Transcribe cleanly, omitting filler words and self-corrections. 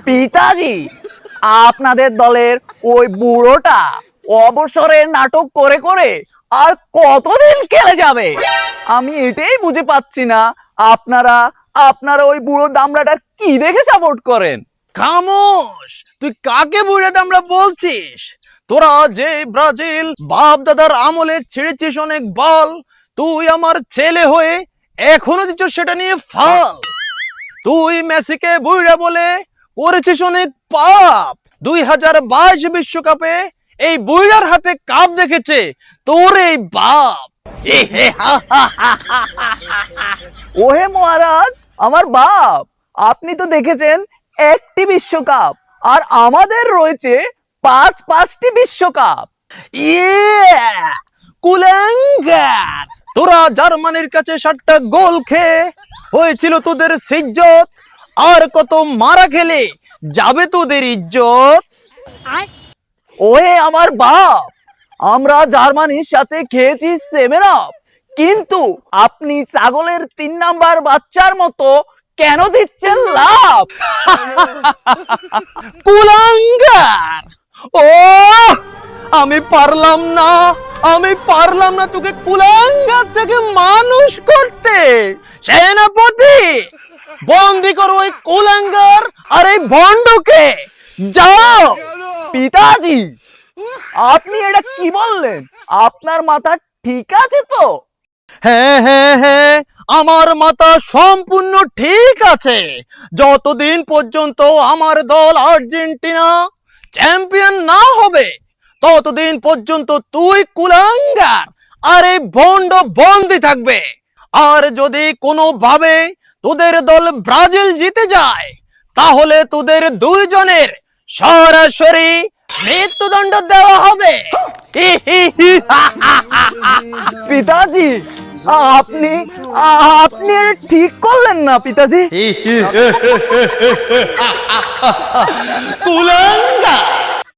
পিতাজি, আপনাদের দলের ওই বুড়োটা অবসরের নাটক করে করে আর কতদিন খেলে যাবে? আমি এটাই বুঝে পাচ্ছি না, আপনারা ওই বুড়ো দামড়াটা কি দেখে সাপোর্ট করেন? খামোশ! তুই কাকে বুড়ে দামড়া বলছিস? তোরা যে ব্রাজিল বাপ দাদার আমলে ছেড়েছিস অনেক বল, তুই আমার ছেলে হয়ে এখনো দিচ্ছ সেটা নিয়ে ফাল। তুই মেসিকে বুড়া বলে করেছিস অনেক পাপ। 2022 বিশ্বকাপে এই বুড়ার হাতে কাপ দেখেছে তোর এই বাপ। ওহে মহারাজ, আমার বাপ, আপনি তো দেখেছেন একটি বিশ্বকাপ, আর আমাদের রয়েছে পাঁচটি বিশ্বকাপ। ইয়ে কুলাঙ্গার! তোরা জার্মানির কাছে 7টা গোল খেয়ে হয়েছিল তোদের সিজ্জত, আর কত মারা খেলে যাবে তোদের ইজ্জত। ওহে আমার বাপ, আমরা জার্মানির সাথে খেয়েছি 7 আপ, কিন্তু আপনি ছাগলের 3 নাম্বার বাচ্চার মতো কেন দিচ্ছেন লাভ? কুলাঙ্গার! ও আমি পারলাম না তোকে কুলাঙ্গার থেকে মানুষ করতে। সেনাপতি, বন্দি করো ওই কুলাঙ্গার আর এই ভণ্ডকে। যাও। পিতাজি, আপনি এটা কি বললেন? আপনার মাথা ঠিক আছে তো? হ্যাঁ হ্যাঁ হ্যাঁ, আমার মাথা সম্পূর্ণ ঠিক আছে। যতদিন পর্যন্ত আমার দল আর্জেন্টিনা চ্যাম্পিয়ন না হবে, ততদিন পর্যন্ত তুই কুলাঙ্গার আর এই ভণ্ড বন্দি থাকবে। আর যদি কোনোভাবে তোদের দল ব্রাজিল জিতে যায়, তাহলে তোদের দুইজনের সরাসরি মৃত্যুদণ্ড দেওয়া হবে। পিতাজি, আপনি আপনি এটা ঠিক করলেন না পিতাজি। কুলাঙ্গার!